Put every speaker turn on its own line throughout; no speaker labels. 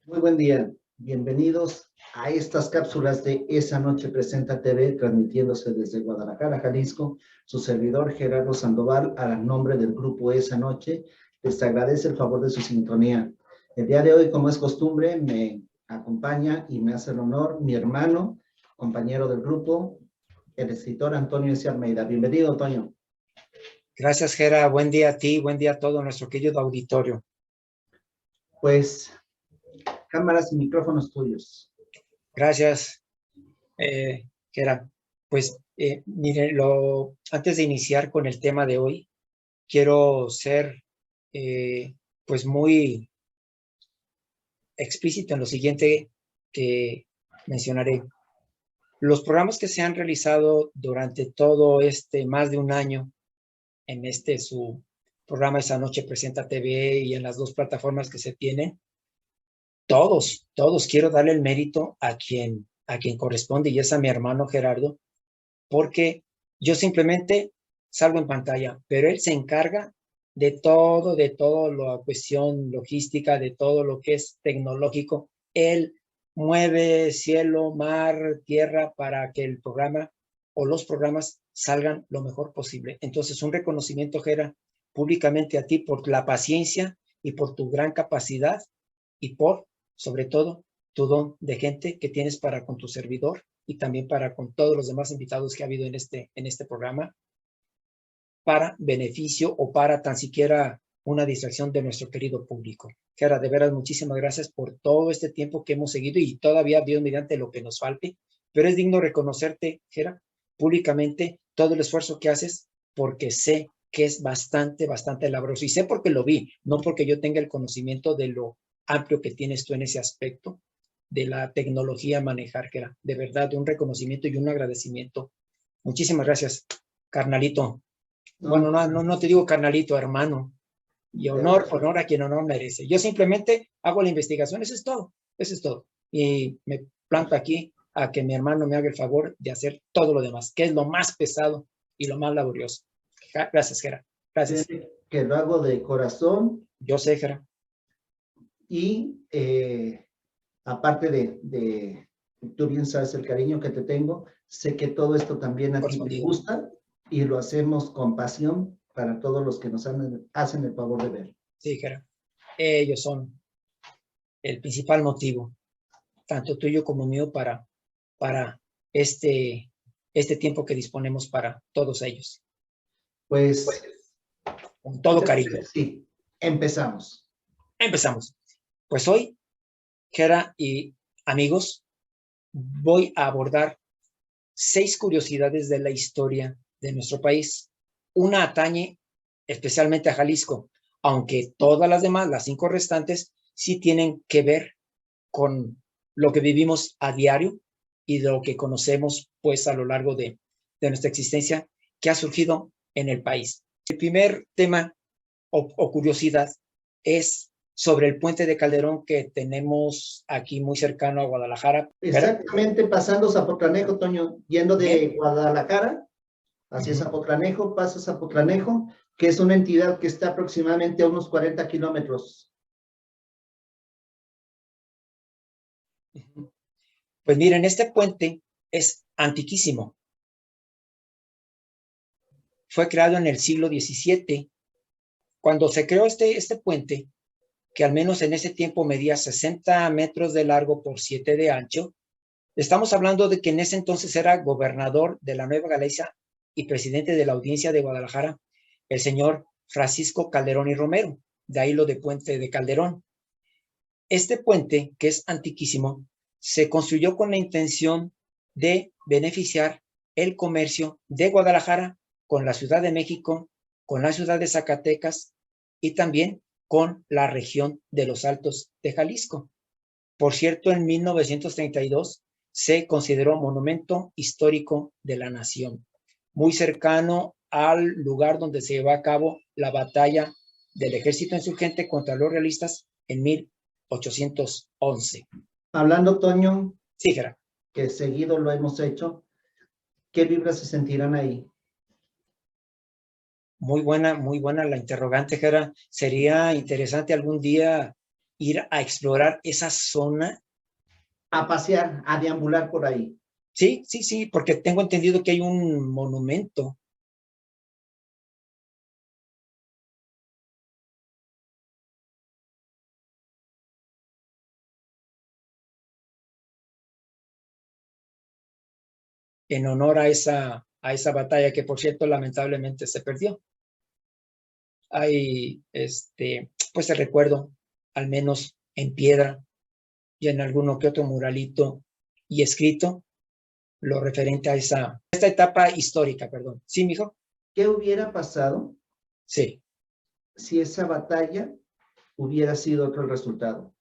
Muy buen día, bienvenidos a estas cápsulas de Esa Noche Presenta TV, transmitiéndose desde Guadalajara, Jalisco. Su servidor Gerardo Sandoval, a nombre del grupo Esa Noche, les agradece el favor de su sintonía. El día de hoy, como es costumbre, me acompaña y me hace el honor mi hermano, compañero del grupo, el escritor Antonio S. Almeida. Bienvenido, Antonio.
Gracias, Gera. Buen día a ti, buen día a todo nuestro querido auditorio.
Pues, cámaras y micrófonos tuyos.
Gracias, Gera. Pues, mire, antes de iniciar con el tema de hoy, quiero ser, pues, muy explícito en lo siguiente que mencionaré. Los programas que se han realizado durante todo más de un año en su programa Esa Noche Presenta TV y en las dos plataformas que se tienen, todos quiero darle el mérito a quien corresponde, y es a mi hermano Gerardo, porque yo simplemente salgo en pantalla, pero él se encarga de todo la cuestión logística, de todo lo que es tecnológico. Él mueve cielo, mar, tierra para que el programa o los programas salgan lo mejor posible. Entonces, un reconocimiento, Gera, públicamente a ti por la paciencia y por tu gran capacidad y por, sobre todo, tu don de gente que tienes para con tu servidor y también para con todos los demás invitados que ha habido en este programa, para beneficio o para tan siquiera una distracción de nuestro querido público. Gera, de veras, muchísimas gracias por todo este tiempo que hemos seguido y todavía, Dios mediante, lo que nos falte, pero es digno reconocerte, Gera, públicamente todo el esfuerzo que haces, porque sé que es bastante laboroso, y sé porque lo vi, no porque yo tenga el conocimiento de lo amplio que tienes tú en ese aspecto de la tecnología a manejar, Gera. De verdad, un reconocimiento y un agradecimiento. Muchísimas gracias, carnalito. Bueno, no te digo carnalito, hermano. Y honor a quien honor merece. Yo simplemente hago la investigación, eso es todo. Y me planto aquí a que mi hermano me haga el favor de hacer todo lo demás, que es lo más pesado y lo más laborioso. Gracias, Gera. Gracias.
Que lo hago de corazón.
Yo sé, Gera.
Y aparte tú bien sabes el cariño que te tengo, sé que todo esto también a ti te gusta y lo hacemos con pasión para todos los que nos hacen el favor de ver.
Sí, Gera. Ellos son el principal motivo, tanto tuyo como mío, para este tiempo que disponemos para todos ellos.
Pues
con todo cariño.
Sí, empezamos.
Pues hoy, Gera y amigos, voy a abordar 6 curiosidades de la historia de nuestro país. Una atañe especialmente a Jalisco, aunque todas las demás, las 5 restantes, sí tienen que ver con lo que vivimos a diario y de lo que conocemos, pues, a lo largo de nuestra existencia, que ha surgido en el país. El primer tema o curiosidad es sobre el puente de Calderón que tenemos aquí muy cercano a Guadalajara.
Exactamente, pasando Zapotlanejo, Toño, yendo de Guadalajara hacia Zapotlanejo, pasa Zapotlanejo, que es una entidad que está aproximadamente a unos 40 kilómetros.
Pues miren, este puente es antiquísimo. Fue creado en el siglo XVII. Cuando se creó este puente, que al menos en ese tiempo medía 60 metros de largo por 7 de ancho, estamos hablando de que en ese entonces era gobernador de la Nueva Galicia y presidente de la Audiencia de Guadalajara, el señor Francisco Calderón y Romero, de ahí lo de Puente de Calderón. Este puente, que es antiquísimo, se construyó con la intención de beneficiar el comercio de Guadalajara con la Ciudad de México, con la ciudad de Zacatecas y también con la región de los Altos de Jalisco. Por cierto, en 1932 se consideró monumento histórico de la nación, muy cercano al lugar donde se llevó a cabo la batalla del ejército insurgente contra los realistas en 1811.
Hablando, Toño,
sí, Gera,
que seguido lo hemos hecho, ¿qué vibras se sentirán ahí?
Muy buena la interrogante, Gera. Sería interesante algún día ir a explorar esa zona.
A pasear, a deambular por ahí.
Sí, sí, sí, porque tengo entendido que hay un monumento. En honor a esa batalla que, por cierto, lamentablemente se perdió. Hay, pues el recuerdo, al menos en piedra y en alguno que otro muralito y escrito, lo referente a esta etapa histórica, perdón. ¿Sí, mijo?
¿Qué hubiera pasado
Sí.
si esa batalla hubiera sido otro resultado?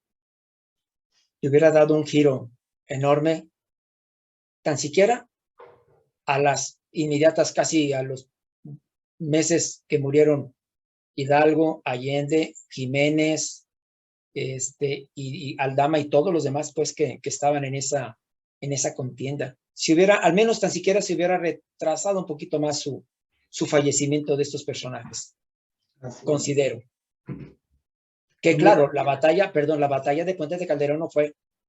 Y hubiera dado un giro enorme, tan siquiera a las inmediatas, casi a los meses que murieron Hidalgo, Allende, Jiménez, y Aldama y todos los demás, pues, que estaban en esa contienda. Si hubiera, al menos tan siquiera se hubiera retrasado un poquito más su fallecimiento de estos personajes.
Así
considero.
es.
Que claro, la batalla de Puente de Calderón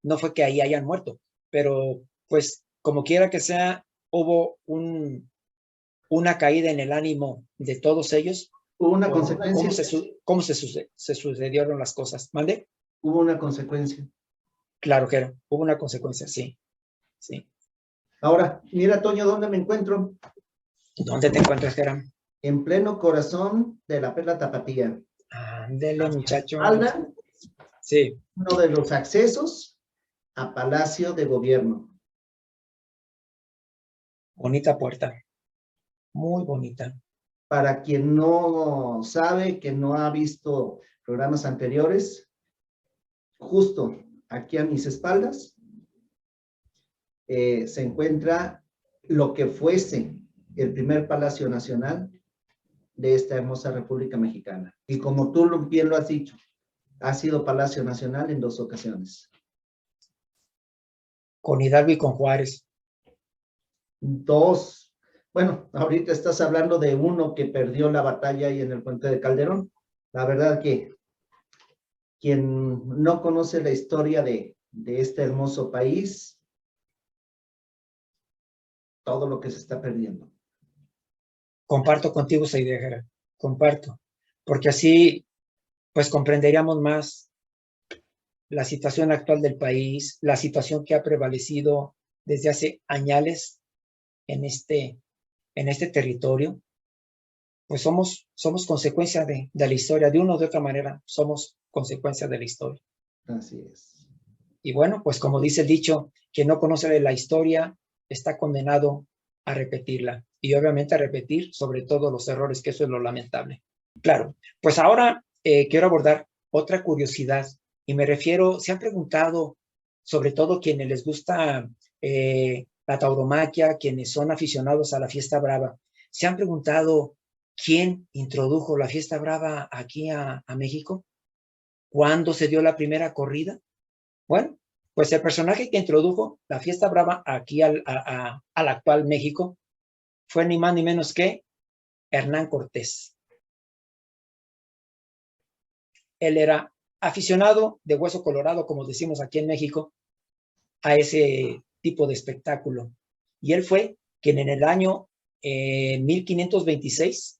no fue que ahí hayan muerto, pero pues como quiera que sea, hubo una caída en el ánimo de todos ellos.
¿Hubo una consecuencia?
¿Cómo se sucedieron las cosas? ¿Mande?
Hubo una consecuencia.
Claro que hubo una consecuencia, sí. Sí.
Ahora, mira, Toño, ¿dónde me encuentro?
¿Dónde te encuentras, Geram?
En pleno corazón de la Perla Tapatía.
Ándele, muchacho.
Espalda,
Sí.
uno de los accesos a Palacio de Gobierno.
Bonita puerta. Muy bonita.
Para quien no sabe, que no ha visto programas anteriores, justo aquí a mis espaldas se encuentra lo que fuese el primer Palacio Nacional de esta hermosa República Mexicana. Y como tú bien lo has dicho, ha sido Palacio Nacional en 2 ocasiones.
Con Hidalgo y con Juárez.
2. Bueno, ahorita estás hablando de uno que perdió la batalla ahí en el Puente de Calderón. La verdad que quien no conoce la historia de este hermoso país, todo lo que se está perdiendo.
Comparto contigo esa idea, Gerard. Comparto. Porque así, pues comprenderíamos más la situación actual del país, la situación que ha prevalecido desde hace años en este territorio. Pues somos consecuencia de la historia, de una u de otra manera, somos consecuencia de la historia.
Así es.
Y bueno, pues como dice el dicho, quien no conoce la historia está condenado a repetirla. Y obviamente a repetir sobre todo los errores, que eso es lo lamentable. Claro, pues ahora quiero abordar otra curiosidad y me refiero, se han preguntado, sobre todo quienes les gusta la tauromaquia, quienes son aficionados a la fiesta brava, se han preguntado quién introdujo la fiesta brava aquí a México, cuándo se dio la primera corrida. Bueno, pues el personaje que introdujo la fiesta brava aquí al actual México fue ni más ni menos que Hernán Cortés. Él era aficionado de hueso colorado, como decimos aquí en México, a ese tipo de espectáculo. Y él fue quien en el año 1526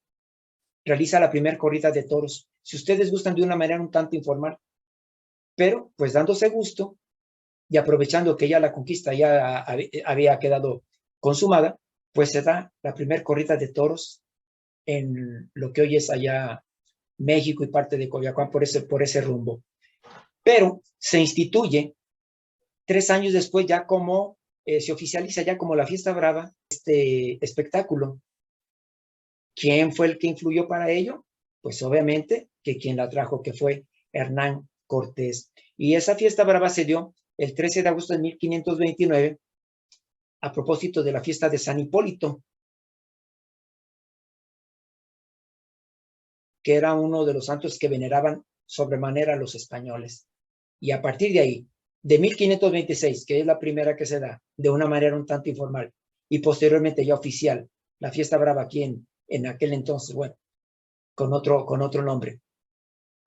realiza la primera corrida de toros. Si ustedes gustan, de una manera un tanto informal, pero pues dándose gusto y aprovechando que ya la conquista ya había quedado consumada, pues se da la primera corrida de toros en lo que hoy es allá México y parte de Coyoacán por ese rumbo. Pero se instituye 3 años después ya como, se oficializa ya como la fiesta brava, este espectáculo. ¿Quién fue el que influyó para ello? Pues obviamente que quien la trajo, que fue Hernán Cortés. Y esa fiesta brava se dio el 13 de agosto de 1529 a propósito de la fiesta de San Hipólito, que era uno de los santos que veneraban sobremanera a los españoles. Y a partir de ahí, de 1526, que es la primera que se da, de una manera un tanto informal, y posteriormente ya oficial, la fiesta brava aquí en aquel entonces, bueno, con otro nombre.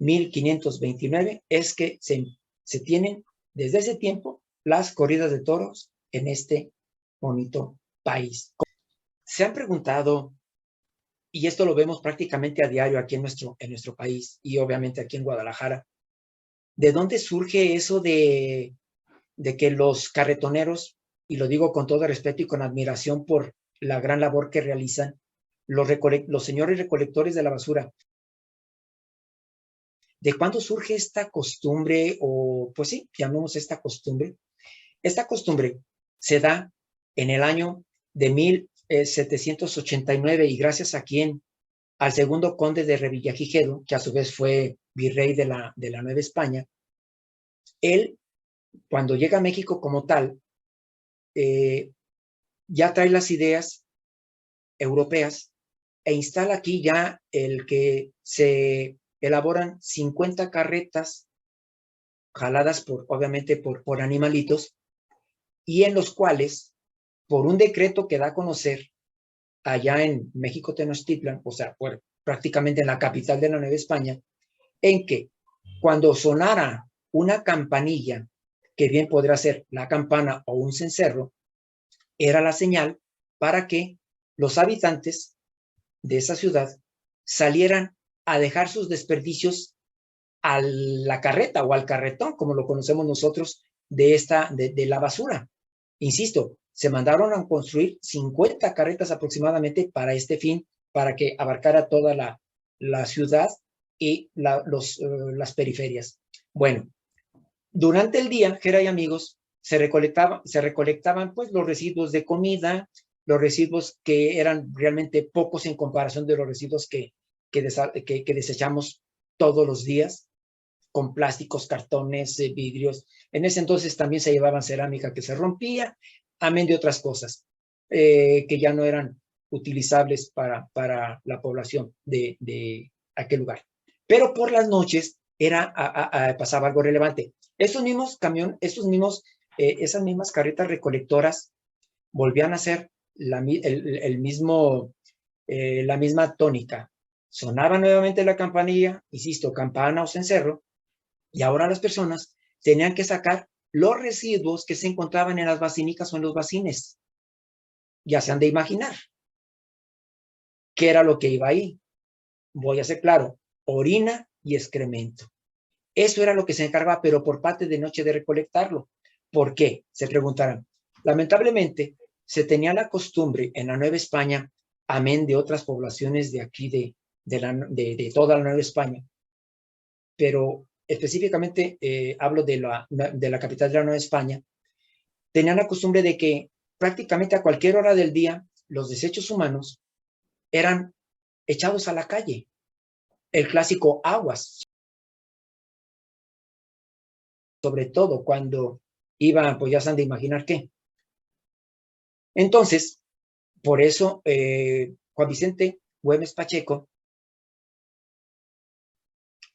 1529 es que se tienen desde ese tiempo las corridas de toros en este bonito país. Se han preguntado, y esto lo vemos prácticamente a diario aquí en nuestro país y obviamente aquí en Guadalajara, ¿de dónde surge eso de que los carretoneros, y lo digo con todo respeto y con admiración por la gran labor que realizan, los señores recolectores de la basura, ¿de cuándo surge esta costumbre? O pues sí, llamemos esta costumbre. Esta costumbre se da en el año de 1789 y gracias a quien, al segundo conde de Revillagigedo, que a su vez fue virrey de la Nueva España, él, cuando llega a México como tal, ya trae las ideas europeas e instala aquí ya el que se elaboran 50 carretas jaladas obviamente por animalitos, y en los cuales, por un decreto que da a conocer allá en México Tenochtitlan, o sea, prácticamente en la capital de la Nueva España, en que cuando sonara una campanilla, que bien podrá ser la campana o un cencerro, era la señal para que los habitantes de esa ciudad salieran a dejar sus desperdicios a la carreta o al carretón, como lo conocemos nosotros, de la basura. Insisto, se mandaron a construir 50 carretas aproximadamente para este fin, para que abarcara toda la ciudad y las periferias. Bueno, durante el día, Jera y amigos, se recolectaban pues los residuos de comida, los residuos que eran realmente pocos en comparación de los residuos que desechamos todos los días, con plásticos, cartones, vidrios. En ese entonces también se llevaban cerámica que se rompía, amén de otras cosas que ya no eran utilizables para la población de aquel lugar. Pero por las noches pasaba algo relevante. Esas mismas carretas recolectoras volvían a ser la misma tónica. Sonaba nuevamente la campanilla, insisto, campana o cencerro, y ahora las personas tenían que sacar los residuos que se encontraban en las basinicas o en los bacines. Ya se han de imaginar qué era lo que iba ahí. Voy a ser claro, orina y excremento. Eso era lo que se encargaba, pero por parte de noche de recolectarlo. ¿Por qué? Se preguntarán. Lamentablemente, se tenía la costumbre en la Nueva España, amén de otras poblaciones de aquí, de toda la Nueva España, pero específicamente hablo de la capital de la Nueva España, tenían la costumbre de que prácticamente a cualquier hora del día los desechos humanos eran echados a la calle. El clásico aguas, sobre todo cuando iban, pues ya se han de imaginar qué. Entonces, por eso Juan Vicente Güemes Pacheco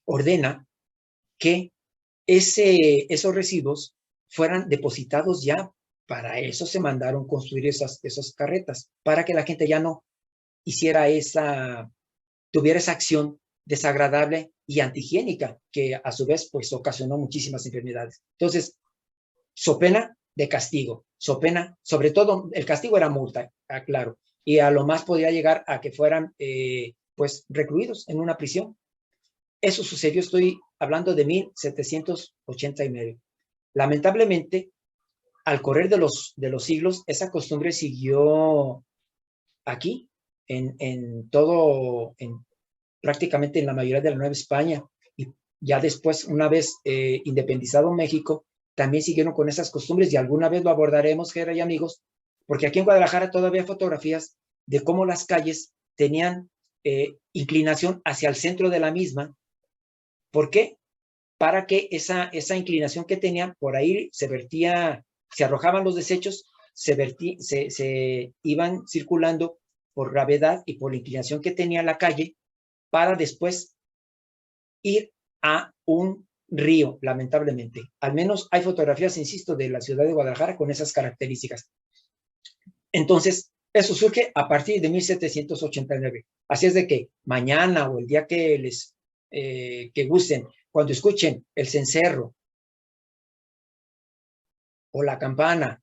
ordena que esos residuos fueran depositados ya. Para eso se mandaron construir esas carretas, para que la gente ya no tuviera esa acción desagradable y antihigiénica, que a su vez pues ocasionó muchísimas enfermedades. Entonces, so pena de castigo, sobre todo el castigo era multa, claro, y a lo más podía llegar a que fueran pues recluidos en una prisión. Eso sucedió, estoy hablando de 1789. Lamentablemente, al correr de los siglos, esa costumbre siguió aquí, prácticamente en la mayoría de la Nueva España. Y ya después, una vez independizado México, también siguieron con esas costumbres y alguna vez lo abordaremos, Jera y amigos, porque aquí en Guadalajara todavía hay fotografías de cómo las calles tenían inclinación hacia el centro de la misma. ¿Por qué? Para que esa inclinación que tenían, por ahí se arrojaban los desechos, se iban circulando por gravedad y por la inclinación que tenía la calle, para después ir a un río, lamentablemente. Al menos hay fotografías, insisto, de la ciudad de Guadalajara con esas características. Entonces, eso surge a partir de 1789. Así es de que mañana o el día que les que gusten, cuando escuchen el cencerro o la campana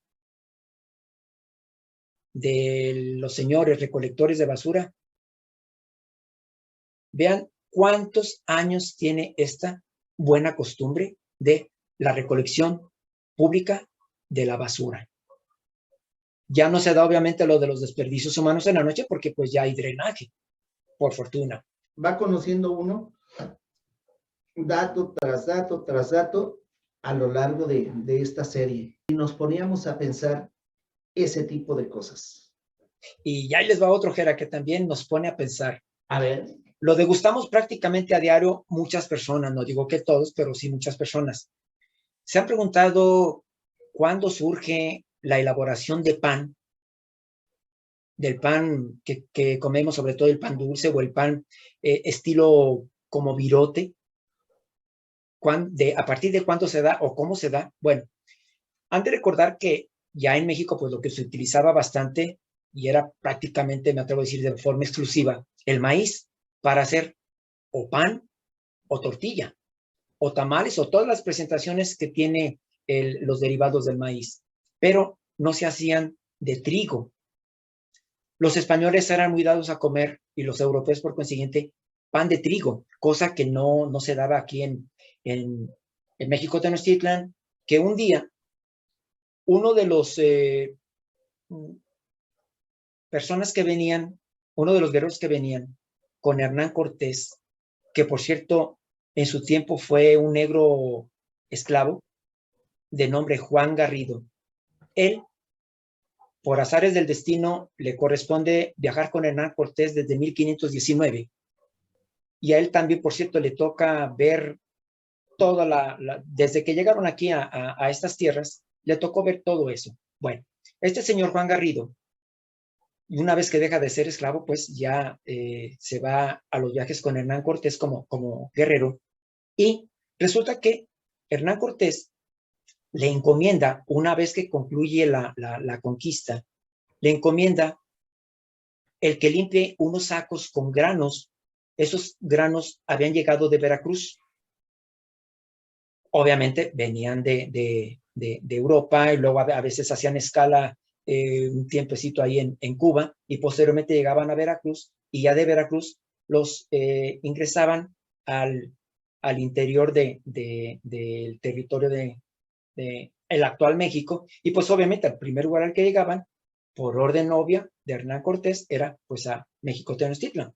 de los señores recolectores de basura, vean cuántos años tiene esta buena costumbre de la recolección pública de la basura. Ya no se da obviamente lo de los desperdicios humanos en la noche porque pues ya hay drenaje, por fortuna.
Va conociendo uno dato tras dato tras dato a lo largo de esta serie y nos poníamos a pensar ese tipo de cosas.
Y ya les va otro, Jera, que también nos pone a pensar.
A ver.
Lo degustamos prácticamente a diario muchas personas, no digo que todos, pero sí muchas personas. ¿Se han preguntado cuándo surge la elaboración de pan? Del pan que comemos, sobre todo el pan dulce o el pan estilo como virote. ¿A partir de cuándo se da o cómo se da? Bueno, han de recordar que ya en México, pues lo que se utilizaba bastante y era prácticamente, me atrevo a decir de forma exclusiva, el maíz para hacer o pan o tortilla o tamales o todas las presentaciones que tiene los derivados del maíz, pero no se hacían de trigo. Los españoles eran muy dados a comer y los europeos por consiguiente pan de trigo, cosa que no se daba aquí en México Tenochtitlan, que un día uno de los personas que venían, uno de los guerreros que venían con Hernán Cortés, que por cierto en su tiempo fue un negro esclavo de nombre Juan Garrido. Él, por azares del destino, le corresponde viajar con Hernán Cortés desde 1519. Y a él también, por cierto, le toca ver toda desde que llegaron aquí a estas tierras, le tocó ver todo eso. Bueno, este señor Juan Garrido, y una vez que deja de ser esclavo, pues ya se va a los viajes con Hernán Cortés como guerrero. Y resulta que Hernán Cortés le encomienda, una vez que concluye la conquista, le encomienda el que limpie unos sacos con granos. Esos granos habían llegado de Veracruz. Obviamente venían de Europa y luego a veces hacían escala un tiempecito ahí en Cuba y posteriormente llegaban a Veracruz y ya de Veracruz los ingresaban al interior del territorio de el actual México y pues obviamente al primer lugar al que llegaban por orden obvia de Hernán Cortés era pues a México Tenochtitlan.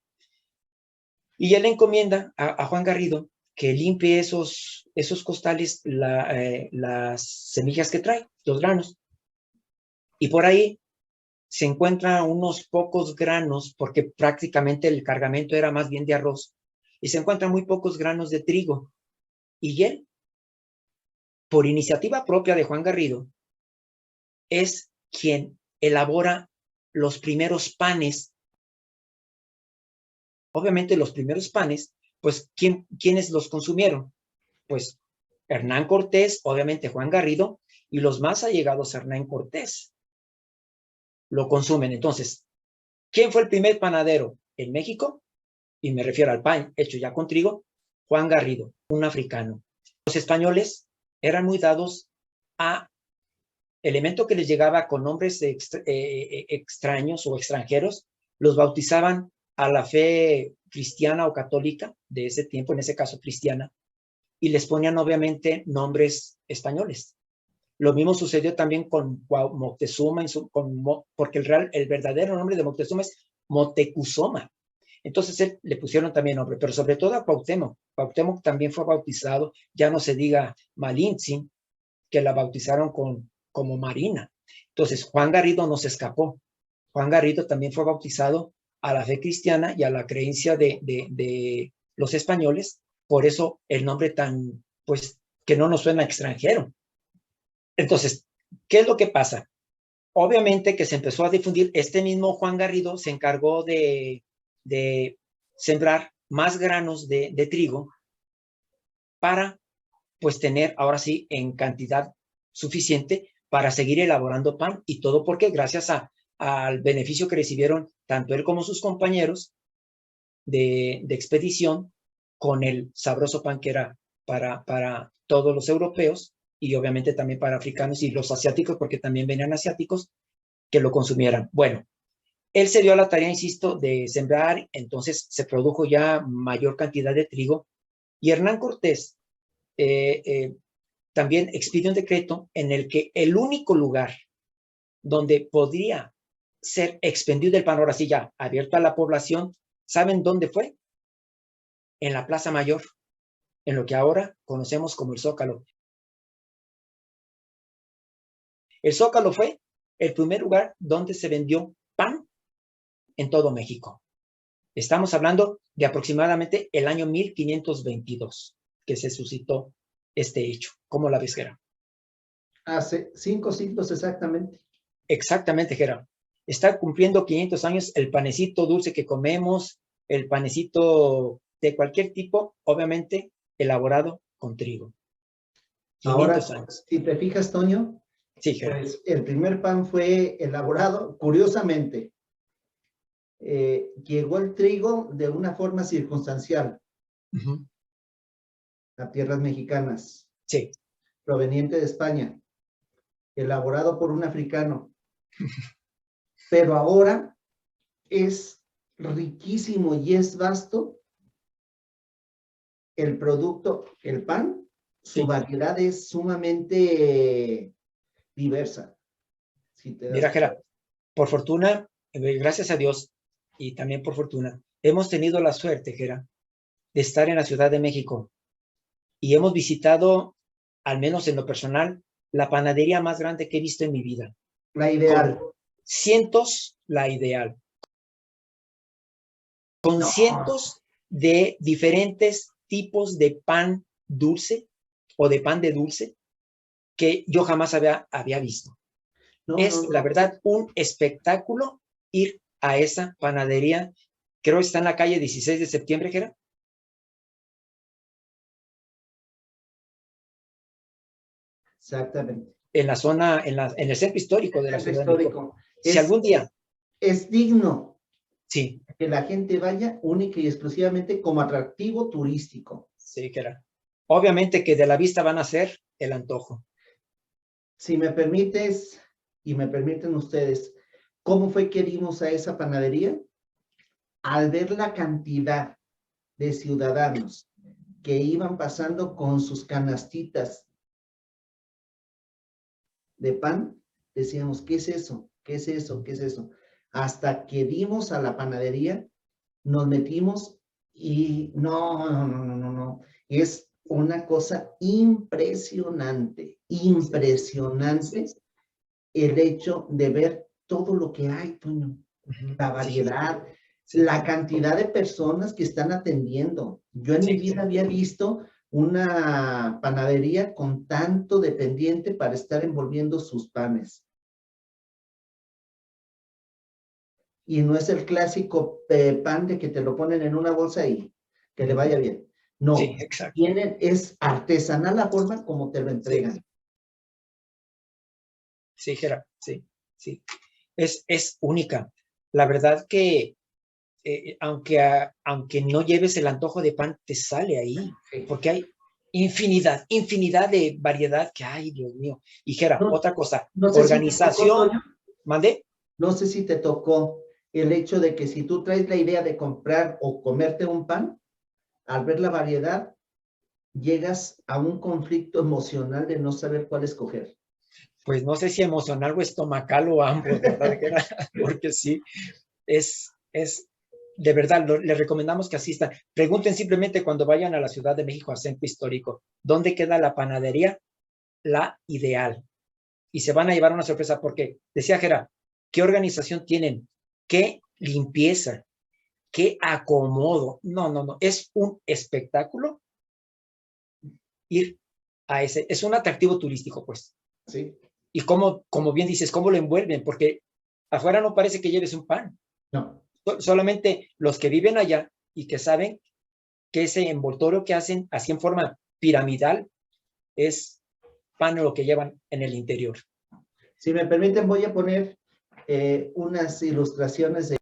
Y él le encomienda a Juan Garrido que limpie esos costales, las semillas que trae, los granos. Y por ahí se encuentran unos pocos granos, porque prácticamente el cargamento era más bien de arroz, y se encuentran muy pocos granos de trigo. Y él, por iniciativa propia de Juan Garrido, es quien elabora los primeros panes. Obviamente los primeros panes, pues, ¿quiénes los consumieron? Pues Hernán Cortés, obviamente Juan Garrido, y los más allegados a Hernán Cortés lo consumen. Entonces, ¿quién fue el primer panadero en México? Y me refiero al pan hecho ya con trigo, Juan Garrido, un africano. Los españoles eran muy dados a elemento que les llegaba con nombres extraños o extranjeros, los bautizaban a la fe cristiana o católica de ese tiempo, en ese caso cristiana, y les ponían obviamente nombres españoles. Lo mismo sucedió también con Moctezuma, porque el verdadero nombre de Moctezuma es Motecuzoma. Entonces él le pusieron también nombre, pero sobre todo a Cuauhtémoc. Cuauhtémoc también fue bautizado, ya no se diga Malintzin, que la bautizaron como Marina. Entonces Juan Garrido no se escapó. Juan Garrido también fue bautizado a la fe cristiana y a la creencia de los españoles. Por eso el nombre tan, pues, que no nos suena extranjero. Entonces, ¿qué es lo que pasa? Obviamente que se empezó a difundir, este mismo Juan Garrido se encargó de sembrar más granos de trigo para, pues, tener ahora sí en cantidad suficiente para seguir elaborando pan y todo porque gracias al beneficio que recibieron tanto él como sus compañeros de expedición con el sabroso pan que era para todos los europeos y obviamente también para africanos y los asiáticos, porque también venían asiáticos que lo consumieran. Bueno, él se dio a la tarea, insisto, de sembrar, entonces se produjo ya mayor cantidad de trigo y Hernán Cortés también expide un decreto en el que el único lugar donde podría ser expendido el pan, ahora sí ya abierto a la población, ¿saben dónde fue? En la Plaza Mayor, en lo que ahora conocemos como el Zócalo. El Zócalo fue el primer lugar donde se vendió pan en todo México. Estamos hablando de aproximadamente el año 1522 que se suscitó este hecho. ¿Cómo la ves, Gera?
Hace 5 siglos exactamente.
Exactamente, Gera. Está cumpliendo 500 años el panecito dulce que comemos, el panecito de cualquier tipo, obviamente elaborado con trigo. 500
Ahora,
años.
si te fijas, Toño,
Sí, Gera.
pues el primer pan fue elaborado, curiosamente, llegó el trigo de una forma circunstancial a tierras mexicanas,
Sí.
proveniente de España, elaborado por un africano. Pero ahora es riquísimo y es vasto el producto, el pan, su
Sí.
variedad es sumamente diversa. Si te das
Mira, Gera, por fortuna, gracias a Dios, y también por fortuna, hemos tenido la suerte, Gera, de estar en la Ciudad de México y hemos visitado, al menos en lo personal, la panadería más grande que he visto en mi vida.
la ideal.
Con cientos, la ideal. Con cientos de diferentes tipos de pan dulce o de pan de dulce que yo jamás había visto. Es, la verdad, un espectáculo ir a esa panadería. Creo que está en la calle 16 de septiembre, ¿Gera?
Exactamente.
En la zona, en el centro histórico de la Ciudad de México. Si algún día.
Es digno
Sí.
que la gente vaya única y exclusivamente como atractivo turístico.
Sí, Gera. Obviamente que de la vista van a ser el antojo.
Si me permites, y me permiten ustedes, ¿cómo fue que dimos a esa panadería? Al ver la cantidad de ciudadanos que iban pasando con sus canastitas de pan, decíamos, ¿qué es eso? ¿Qué es eso? ¿Qué es eso? Hasta que dimos a la panadería, nos metimos y no. Es una cosa impresionante, impresionante el hecho de ver todo lo que hay, Toño. La variedad, la cantidad de personas que están atendiendo. Yo en mi vida había visto una panadería con tanto dependiente para estar envolviendo sus panes. Y no es el clásico pan de que te lo ponen en una bolsa y que le vaya bien. No,
sí, exacto.
es artesanal la forma como te lo entregan.
Sí, Gera, sí. Es única. La verdad que aunque no lleves el antojo de pan, te sale ahí, porque hay infinidad de variedad que hay, Dios mío. Y Gera, otra cosa, organización, ¿mande?
No sé si te tocó el hecho de que si tú traes la idea de comprar o comerte un pan, al ver la variedad, llegas a un conflicto emocional de no saber cuál escoger.
Pues no sé si emocional o estomacal o ambos, ¿verdad? Porque sí, es de verdad, les recomendamos que asistan. Pregunten simplemente cuando vayan a la Ciudad de México, al Centro Histórico, ¿dónde queda la panadería? La Ideal. Y se van a llevar una sorpresa porque, decía Gera, ¿qué organización tienen? ¿Qué limpieza? ¿Qué acomodo? No. Es un espectáculo ir a ese. Es un atractivo turístico, pues.
Sí.
Y como bien dices, ¿cómo lo envuelven? Porque afuera no parece que lleves un pan.
No.
Solamente los que viven allá y que saben que ese envoltorio que hacen así en forma piramidal es pan lo que llevan en el interior.
Si me permiten, voy a poner unas ilustraciones de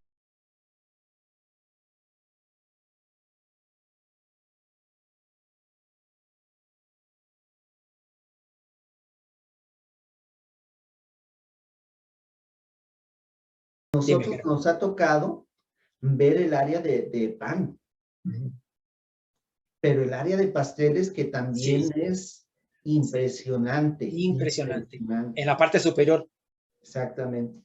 Nosotros nos ha tocado ver el área de pan, pero el área de pasteles que también es impresionante.
Impresionante. En la parte superior.
Exactamente.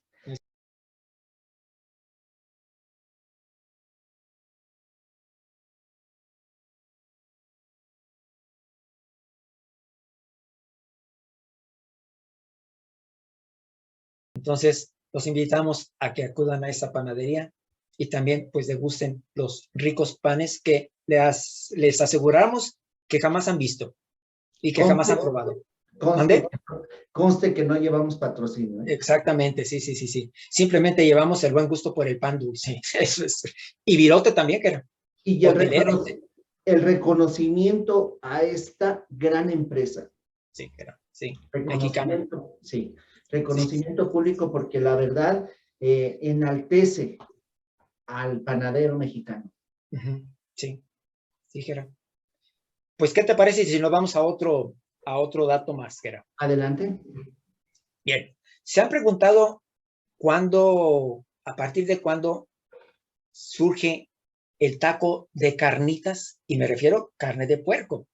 Entonces, los invitamos a que acudan a esa panadería y también pues degusten los ricos panes que les aseguramos que jamás han visto y que jamás han probado.
Conste que no llevamos patrocinio, ¿eh?
Exactamente, sí. Simplemente llevamos el buen gusto por el pan dulce. Eso es. Y virote también, que era.
Y el reconocimiento a esta gran empresa.
Sí, que era. Sí,
reconocimiento, sí, reconocimiento público, porque la verdad enaltece al panadero mexicano.
Sí, Gera. Pues, ¿qué te parece si nos vamos a otro dato más, Gera?
Adelante.
Bien, se han preguntado a partir de cuándo surge el taco de carnitas, y me refiero a carne de puerco.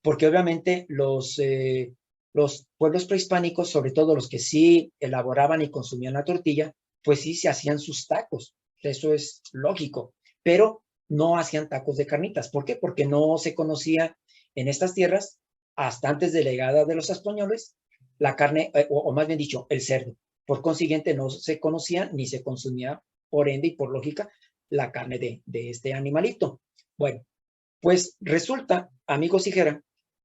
Porque obviamente los pueblos prehispánicos, sobre todo los que sí elaboraban y consumían la tortilla, pues sí se hacían sus tacos. Eso es lógico, pero no hacían tacos de carnitas. ¿Por qué? Porque no se conocía en estas tierras, hasta antes de la llegada de los españoles, la carne, o más bien dicho, el cerdo. Por consiguiente, no se conocía ni se consumía, por ende y por lógica, la carne de este animalito. Bueno, pues resulta, amigos y Gera,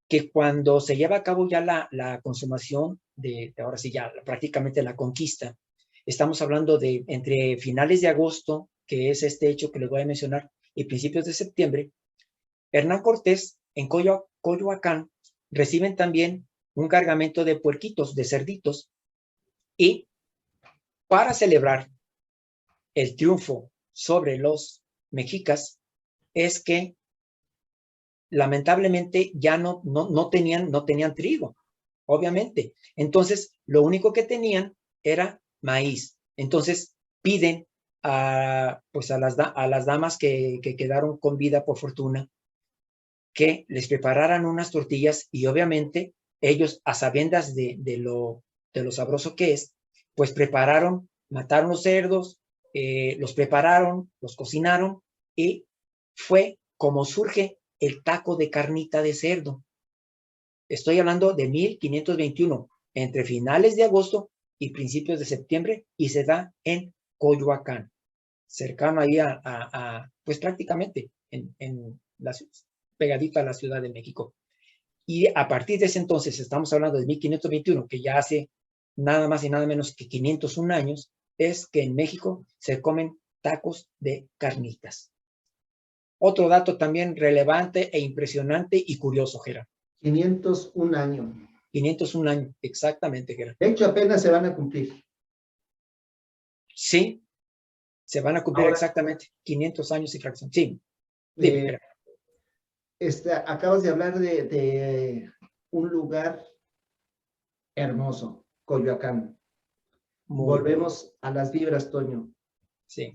que cuando se lleva a cabo ya la consumación ahora sí ya prácticamente la conquista, estamos hablando de entre finales de agosto, que es este hecho que les voy a mencionar, y principios de septiembre, Hernán Cortés en Coyoacán reciben también un cargamento de puerquitos, de cerditos, y para celebrar el triunfo sobre los mexicas es que lamentablemente ya no tenían trigo, obviamente. Entonces, lo único que tenían era maíz. Entonces, piden a las damas que quedaron con vida, por fortuna, que les prepararan unas tortillas, y obviamente ellos, a sabiendas de lo sabroso que es, pues mataron los cerdos, los prepararon, los cocinaron, y fue como surge el taco de carnita de cerdo. Estoy hablando de 1521, entre finales de agosto y principios de septiembre, y se da en Coyoacán, cercano ahí pues prácticamente pegadito a la Ciudad de México. Y a partir de ese entonces, estamos hablando de 1521, que ya hace nada más y nada menos que 501 años, es que en México se comen tacos de carnitas. Otro dato también relevante e impresionante y curioso, Gera.
501 años.
501 años, exactamente, Gera.
De hecho, apenas se van a cumplir.
Sí, se van a cumplir ahora, exactamente 500 años y fracción. Sí.
Acabas de hablar de un lugar hermoso, Coyoacán. Volvemos a las vibras, Toño.
Sí.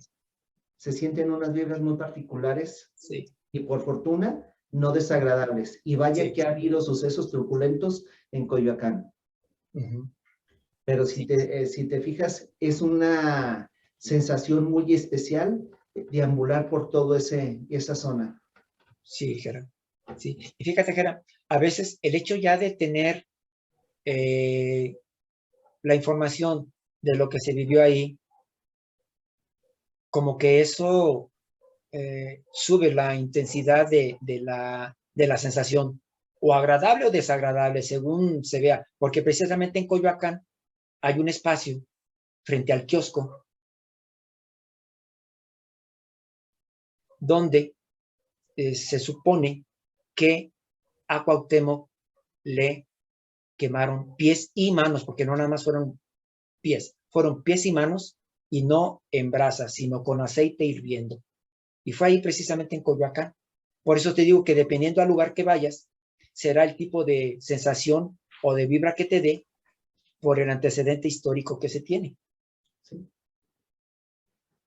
Se sienten unas vibras muy particulares.
Sí.
Y por fortuna, no desagradables. Y vaya que ha habido sucesos truculentos en Coyoacán. Pero si te fijas, es una sensación muy especial deambular por todo esa zona.
Sí, Gera. Sí. Y fíjate, Gera, a veces el hecho ya de tener la información de lo que se vivió ahí, como que eso sube la intensidad de la sensación, o agradable o desagradable, según se vea, porque precisamente en Coyoacán hay un espacio frente al kiosco donde se supone que a Cuauhtémoc le quemaron pies y manos, porque no nada más fueron pies y manos, y no en brasas, sino con aceite hirviendo. Y fue ahí precisamente en Coyoacán. Por eso te digo que dependiendo al lugar que vayas, será el tipo de sensación o de vibra que te dé por el antecedente histórico que se tiene.
Sí.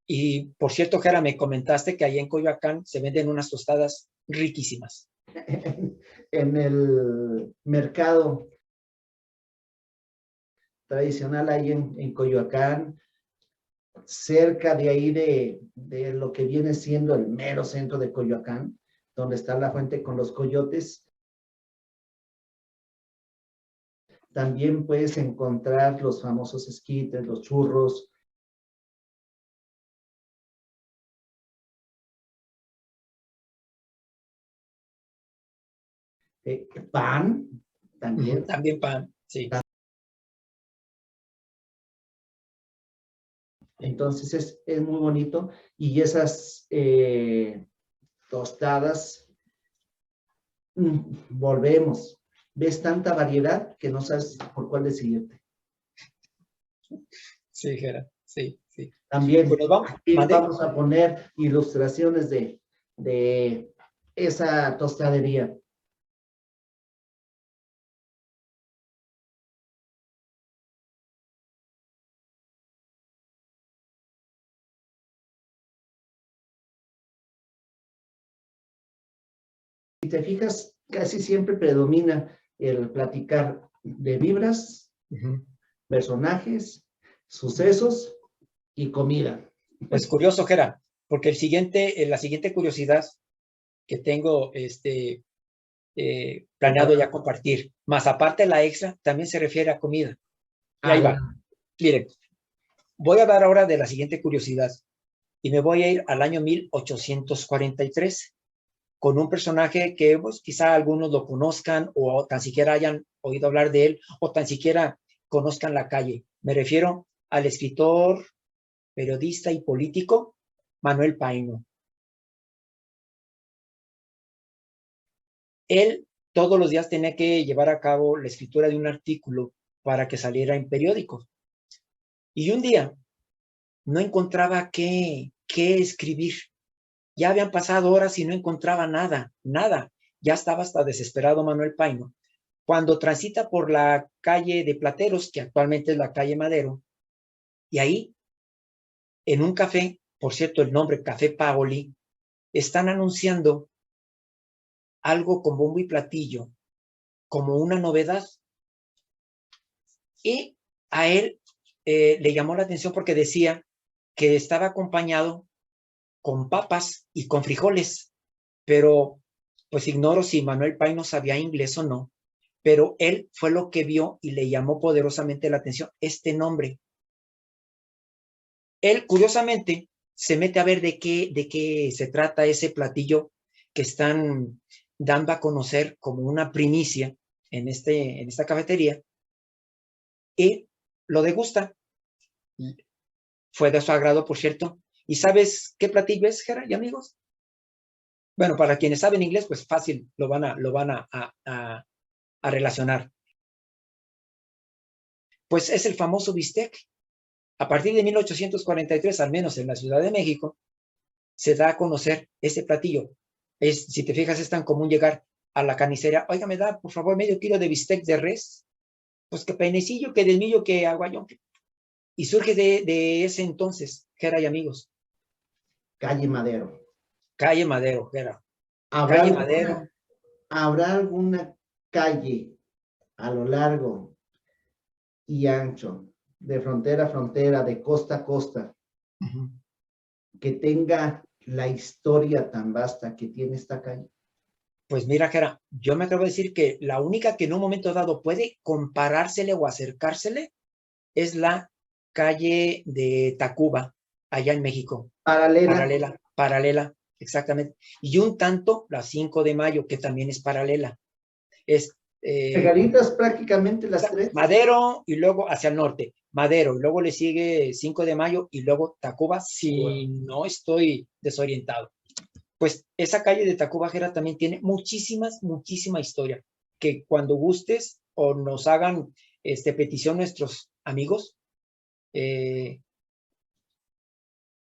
Y por cierto, Jera, me comentaste que allá en Coyoacán se venden unas tostadas riquísimas.
En el mercado tradicional ahí en Coyoacán, cerca de ahí de lo que viene siendo el mero centro de Coyoacán, donde está la fuente con los coyotes. También puedes encontrar los famosos esquites, los churros. Pan, también.
También pan, sí.
Entonces es muy bonito. Y esas tostadas, volvemos. Ves tanta variedad que no sabes por cuál decidirte.
Sí, Jera, sí, sí.
También
Pues vamos,
aquí
¿mande?
vamos a poner ilustraciones de esa tostadería. Si te fijas, casi siempre predomina el platicar de vibras, personajes, sucesos y comida.
Pues curioso, Jera, porque la siguiente curiosidad que tengo planeado ya compartir, más aparte la extra, también se refiere a comida. Y ahí va. Miren, voy a hablar ahora de la siguiente curiosidad y me voy a ir al año 1843 con un personaje que pues, quizá algunos lo conozcan o tan siquiera hayan oído hablar de él o tan siquiera conozcan la calle. Me refiero al escritor, periodista y político Manuel Paino. Él todos los días tenía que llevar a cabo la escritura de un artículo para que saliera en periódicos. Y un día no encontraba qué escribir. Ya habían pasado horas y no encontraba nada. Ya estaba hasta desesperado Manuel Paino. Cuando transita por la calle de Plateros, que actualmente es la calle Madero, y ahí, en un café, por cierto, el nombre Café Paoli, están anunciando algo con bombo y platillo, como una novedad. Y a él le llamó la atención porque decía que estaba acompañado con papas y con frijoles, pero pues ignoro si Manuel Paino sabía inglés o no, pero él fue lo que vio y le llamó poderosamente la atención este nombre. Él, curiosamente, se mete a ver de qué se trata ese platillo que están dando a conocer como una primicia en esta cafetería y lo degusta. Fue de su agrado, por cierto. ¿Y sabes qué platillo es, Jera y amigos? Bueno, para quienes saben inglés, pues fácil, lo van a relacionar. Pues es el famoso bistec. A partir de 1843, al menos en la Ciudad de México, se da a conocer ese platillo. Si te fijas, es tan común llegar a la carnicería. Oiga, me da, por favor, medio kilo de bistec de res. Pues que peinecillo, que delmillo, que aguayón. Y surge de ese entonces, Jera y amigos.
Calle Madero.
Calle Madero, Jera.
Calle Madero. ¿Habrá alguna calle a lo largo y ancho, de frontera a frontera, de costa a costa, que tenga la historia tan vasta que tiene esta calle?
Pues mira, Jera, yo me atrevo a decir que la única que en un momento dado puede comparársele o acercársele es la calle de Tacuba, allá en México. Paralela, exactamente. Y un tanto la 5 de mayo, que también es paralela. Es
Pegaditas prácticamente las tres.
Madero y luego hacia el norte. Madero, y luego le sigue 5 de mayo y luego Tacuba, si no estoy desorientado. Pues esa calle de Tacuba, Jera, también tiene muchísima historia, que cuando gustes o nos hagan petición nuestros amigos,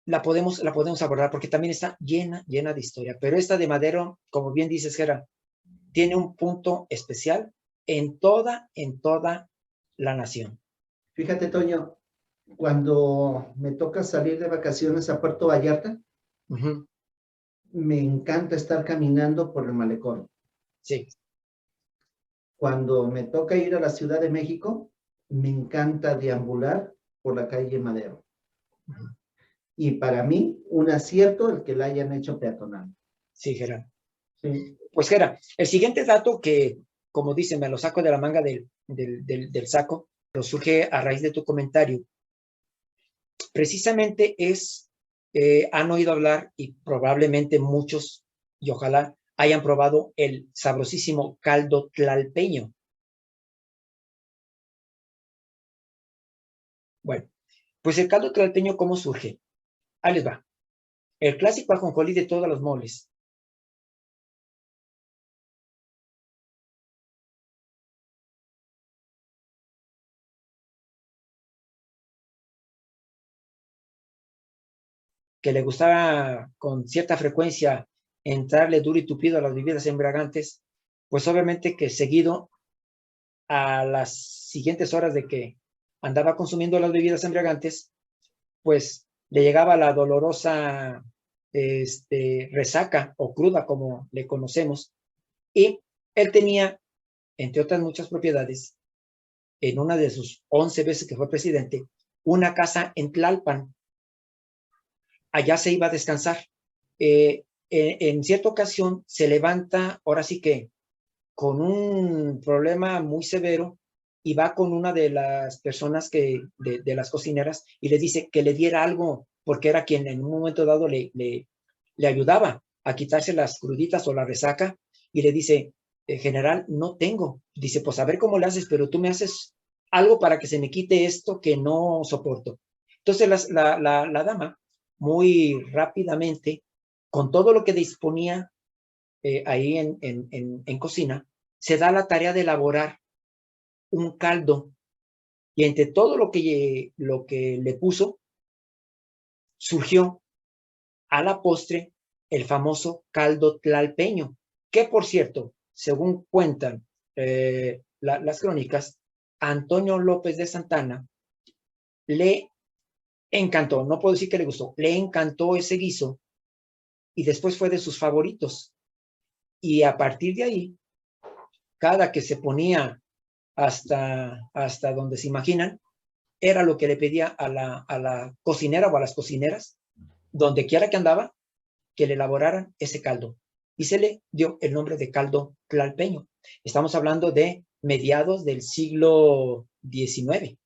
la podemos abordar porque también está llena de historia. Pero esta de Madero, como bien dices, Jera, tiene un punto especial en toda la nación.
Fíjate, Toño, Cuando me toca salir de vacaciones a Puerto Vallarta, me encanta estar caminando por el malecón.
Sí.
Cuando me toca ir a la Ciudad de México, me encanta deambular por la calle Madero. Y para mí, un acierto el que la hayan hecho peatonal.
Sí, Gerard.
Sí.
Pues, Gerard, el siguiente dato que, como dicen, me lo saco de la manga del saco, pero surge a raíz de tu comentario. Precisamente han oído hablar, y probablemente muchos, y ojalá hayan probado el sabrosísimo caldo tlalpeño. Bueno, pues el caldo tlalpeño, ¿cómo surge? Ahí les va. El clásico ajonjolí de todos los moles. Que le gustaba con cierta frecuencia entrarle duro y tupido a las bebidas embriagantes, pues obviamente que seguido a las siguientes horas de que andaba consumiendo las bebidas embriagantes, pues le llegaba la dolorosa resaca o cruda, como le conocemos, y él tenía, entre otras muchas propiedades, en una de sus 11 veces que fue presidente, una casa en Tlalpan. Allá se iba a descansar. En cierta ocasión se levanta, ahora sí que, con un problema muy severo, y va con una de las personas de las cocineras, y le dice que le diera algo, porque era quien en un momento dado le ayudaba a quitarse las cruditas o la resaca, y le dice, general, no tengo. Dice, pues a ver cómo le haces, pero tú me haces algo para que se me quite esto que no soporto. Entonces la dama, muy rápidamente, con todo lo que disponía ahí en cocina, se da la tarea de elaborar un caldo, y entre todo lo que le puso, surgió a la postre el famoso caldo tlalpeño, que por cierto, según cuentan las crónicas, Antonio López de Santana le encantó, no puedo decir que le gustó, le encantó ese guiso, y después fue de sus favoritos. Y a partir de ahí, cada que se ponía hasta donde se imaginan, era lo que le pedía a la cocinera o a las cocineras, donde quiera que andaba, que le elaboraran ese caldo. Y se le dio el nombre de caldo tlalpeño. Estamos hablando de mediados del siglo XIX.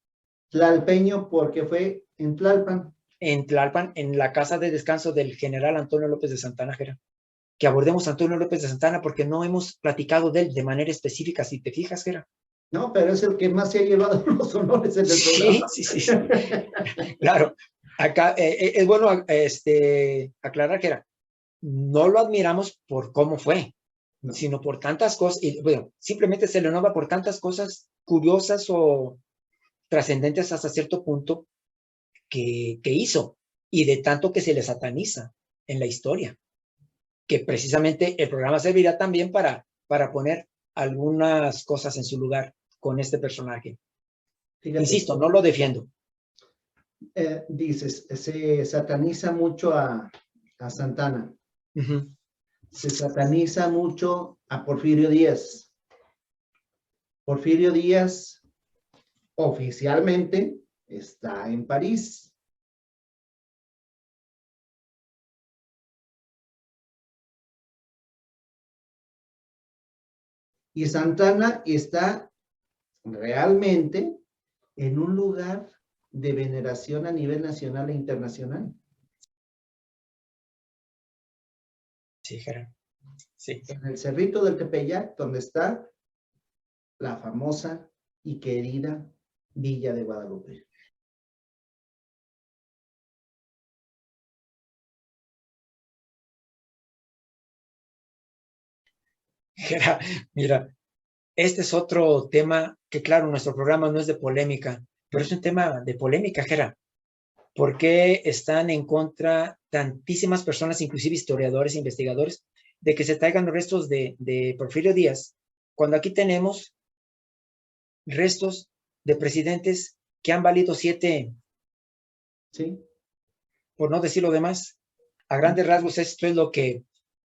Tlalpeño porque fue en Tlalpan.
En Tlalpan, en la casa de descanso del general Antonio López de Santana, Gerard. Que abordemos a Antonio López de Santana porque no hemos platicado de él de manera específica, si te fijas, Gerard.
No, pero es el que más se ha llevado los honores en el programa.
Sí. Claro. Acá es bueno aclarar que no lo admiramos por cómo fue, no, sino por tantas cosas, y bueno, simplemente se le nombra por tantas cosas curiosas o trascendentes hasta cierto punto que hizo, y de tanto que se le sataniza en la historia, que precisamente el programa servirá también para poner algunas cosas en su lugar con este personaje. Fíjate, insisto, no lo defiendo.
Dices, se sataniza mucho a Santana. Se sataniza mucho a Porfirio Díaz. Porfirio Díaz oficialmente está en París. Y Santana está realmente en un lugar de veneración a nivel nacional e internacional.
Sí, Gerard. Sí.
En el Cerrito del Tepeyac, donde está la famosa y querida Villa de Guadalupe.
Mira, este es otro tema que, claro, nuestro programa no es de polémica, pero es un tema de polémica, Gera. ¿Por qué están en contra tantísimas personas, inclusive historiadores e investigadores, de que se traigan los restos de Porfirio Díaz, cuando aquí tenemos restos de presidentes que han valido 7
Sí.
Por no decir lo demás, a grandes rasgos esto es lo que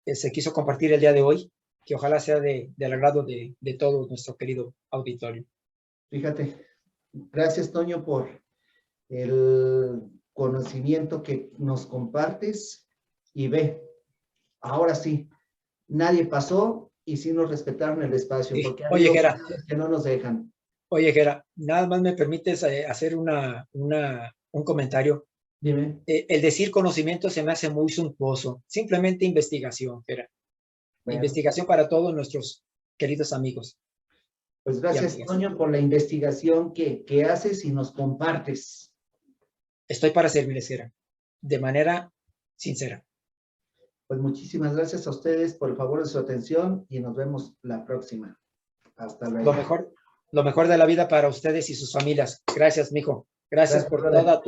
se quiso compartir el día de hoy, que ojalá sea del agrado de todo nuestro querido auditorio.
Fíjate, gracias, Toño, por el conocimiento que nos compartes. Y ve, ahora sí, nadie pasó y sí nos respetaron el espacio,
Sí.
porque ha
Oye,
habido
Gera,
opciones que no nos dejan.
Oye, Gera, nada más me permites hacer un comentario.
Dime.
El decir conocimiento se me hace muy suntuoso. Simplemente investigación, Gera.
Bueno,
Investigación para todos nuestros queridos amigos
pues
y
gracias,
amigas.
Toño, por la investigación que haces y nos compartes.
Estoy para servirles, Gera, de manera sincera.
Pues muchísimas gracias a ustedes por el favor de su atención y nos vemos la próxima. Hasta luego.
Lo mejor de la vida para ustedes y sus familias. Gracias, mijo. Gracias por
brother.
toda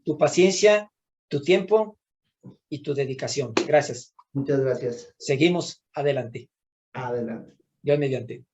tu paciencia, tu tiempo y tu dedicación. Gracias.
Muchas gracias.
Seguimos adelante.
Adelante.
Dios mediante.